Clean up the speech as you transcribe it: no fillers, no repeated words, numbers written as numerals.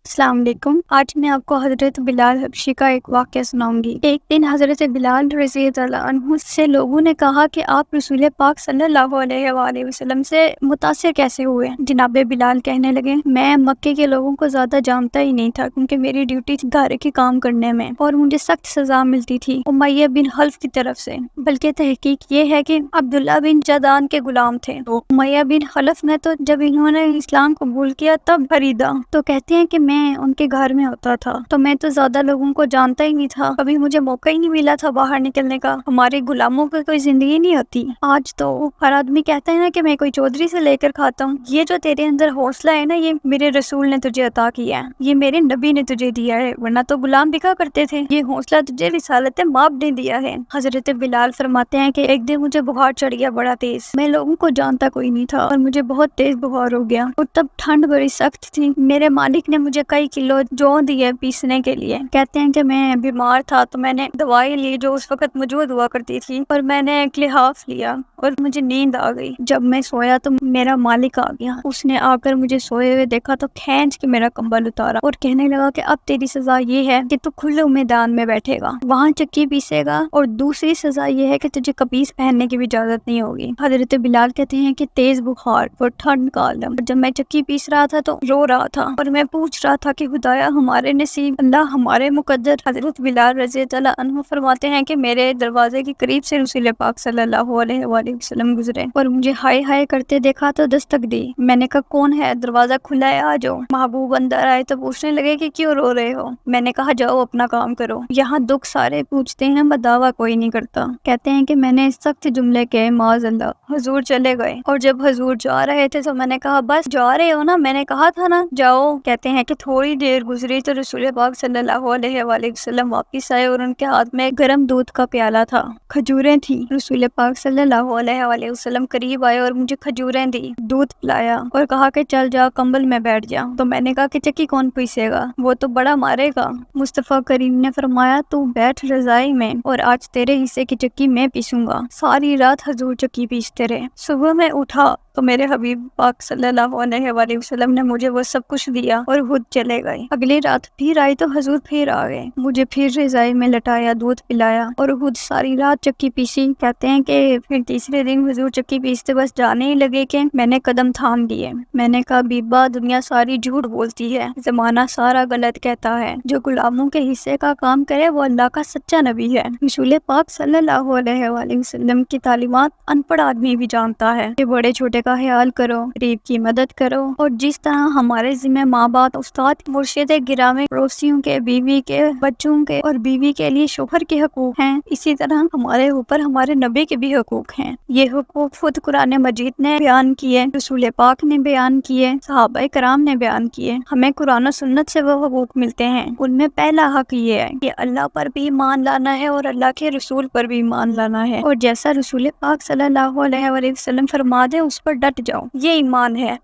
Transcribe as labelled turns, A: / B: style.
A: السلام علیکم۔ آج میں آپ کو حضرت بلال حبشی کا ایک واقعہ سناؤں گی۔ ایک دن حضرت بلال رضی اللہ عنہ سے لوگوں نے کہا کہ آپ رسول پاک صلی اللہ علیہ وآلہ وسلم سے متاثر کیسے ہوئے؟ جناب بلال کہنے لگے، میں مکے کے لوگوں کو زیادہ جانتا ہی نہیں تھا کیونکہ میری ڈیوٹی تھی گھر کے کام کرنے میں اور مجھے سخت سزا ملتی تھی امیہ بن خلف کی طرف سے، بلکہ تحقیق یہ ہے کہ عبداللہ بن جدعان کے غلام تھے۔ تو امیہ بن خلف نے تو جب انہوں نے اسلام قبول کیا تب خریدا، تو کہتے ہیں کہ میں ان کے گھر میں ہوتا تھا تو میں تو زیادہ لوگوں کو جانتا ہی نہیں تھا، کبھی مجھے موقع ہی نہیں ملا تھا باہر نکلنے کا۔ ہمارے غلاموں کو کوئی زندگی نہیں ہوتی۔ آج تو ہر آدمی کہتا ہے نا کہ میں کوئی چودھری سے لے کر کھاتا ہوں۔ یہ جو تیرے اندر حوصلہ ہے نا، یہ میرے رسول نے تجھے عطا کیا ہے، یہ میرے نبی نے تجھے دیا ہے، ورنہ تو غلام بکا کرتے تھے۔ یہ حوصلہ تجھے رسالت مآب نے دیا ہے۔ حضرت بلال فرماتے ہیں کہ ایک دن مجھے بخار چڑھ گیا بڑا تیز، میں لوگوں کو جانتا کوئی نہیں تھا اور مجھے بہت تیز بخار ہو گیا اور تب ٹھنڈ بڑی سخت تھی۔ میرے مالک نے مجھے کئی کلو جو دیے پیسنے کے لیے۔ کہتے ہیں کہ میں بیمار تھا تو میں نے دوائی لی جو اس وقت موجود ہوا کرتی تھی اور میں نے ایک لحاف لیا اور مجھے نیند آ گئی۔ جب میں سویا تو میرا مالک آ گیا، اس نے آ کر مجھے سوئے ہوئے دیکھا تو کھینچ کے میرا کمبل اتارا اور کہنے لگا کہ اب تیری سزا یہ ہے کہ تو کھلے میدان میں بیٹھے گا، وہاں چکی پیسے گا، اور دوسری سزا یہ ہے کہ تجھے قمیص پہننے کی بھی اجازت نہیں ہوگی۔ حضرت بلال کہتے ہیں کہ تیز بخار اور ٹھنڈ کا عالم، جب میں چکی پیس رہا تھا تو رو رہا تھا اور میں پوچھ رہا تھا کہ خدایا ہمارے نصیب، اللہ ہمارے مقدر۔ حضرت بلال رضی اللہ عنہ فرماتے ہیں کہ میرے دروازے کے قریب سے رسول پاک صلی اللہ علیہ وآلہ وسلم گزرے اور مجھے ہائے ہائے کرتے دیکھا تو دستک دی۔ میں نے کہا کون ہے؟ دروازہ کھلا ہے، آ جاؤ۔ محبوب اندر آئے تو پوچھنے لگے کہ کیوں رو رہے ہو؟ میں نے کہا جاؤ اپنا کام کرو، یہاں دکھ سارے پوچھتے ہیں بداوا کوئی نہیں کرتا۔ کہتے ہیں کہ میں نے سخت جملے کہے معاذ اللہ، حضور چلے گئے اور جب حضور جا رہے تھے تو میں نے کہا بس جا رہے ہو نا، میں نے کہا تھا نا جاؤ۔ کہتے ہیں کہ تھوڑی دیر گزری تو رسول پاک صلی اللہ علیہ وآلہ وسلم واپس آئے اور ان کے ہاتھ میں گرم دودھ کا پیالہ تھا، کھجوریں تھیں۔ رسول پاک صلی اللہ علیہ وآلہ وسلم قریب آئے اور مجھے کھجوریں دی، دودھ پلایا اور کہا کہ چل جا کمبل میں بیٹھ جا۔ تو میں نے کہا کہ چکی کون پیسے گا؟ وہ تو بڑا مارے گا۔ مصطفیٰ کریم نے فرمایا تو بیٹھ رضائی میں اور آج تیرے حصے کی چکی میں پیسوں گا۔ ساری رات حضور چکی پیستے رہے۔ صبح میں اٹھا تو میرے حبیب پاک صلی اللہ علیہ وآلہ وسلم نے مجھے وہ سب کچھ دیا اور خود چلے گئے۔ اگلی رات پھر آئی تو حضور پھر آ گئے، مجھے پھر رضائی میں لٹایا، دودھ پلایا اور خود ساری رات چکی پیسی۔ کہتے ہیں کہ پھر تیسرے دن حضور چکی پیستے بس جانے ہی لگے کہ میں نے قدم تھام لیے۔ میں نے کہا بیبا دنیا ساری جھوٹ بولتی ہے، زمانہ سارا غلط کہتا ہے، جو غلاموں کے حصے کا کام کرے وہ اللہ کا سچا نبی ہے۔ رسول پاک صلی اللہ علیہ وآلہ وسلم کی تعلیمات ان پڑھ آدمی بھی جانتا ہے کہ بڑے چھوٹے کا خیال کرو، غریب کی مدد کرو، اور جس طرح ہمارے ذمہ ماں باپ، استاد، مرشد گرامی، پڑوسیوں کے، بیوی کے، بچوں کے اور بیوی کے لیے شوہر کے حقوق ہیں، اسی طرح ہمارے اوپر ہمارے نبی کے بھی حقوق ہیں۔ یہ حقوق خود قرآن مجید نے بیان کیے، رسول پاک نے بیان کیے، صحابہ کرام نے بیان کیے۔ ہمیں قرآن و سنت سے وہ حقوق ملتے ہیں۔ ان میں پہلا حق یہ ہے کہ اللہ پر بھی ایمان لانا ہے اور اللہ کے رسول پر بھی ایمان لانا ہے، اور جیسا رسول پاک صلی اللہ علیہ وسلم فرما دے اس پر ڈٹ جاؤ، یہ ایمان ہے۔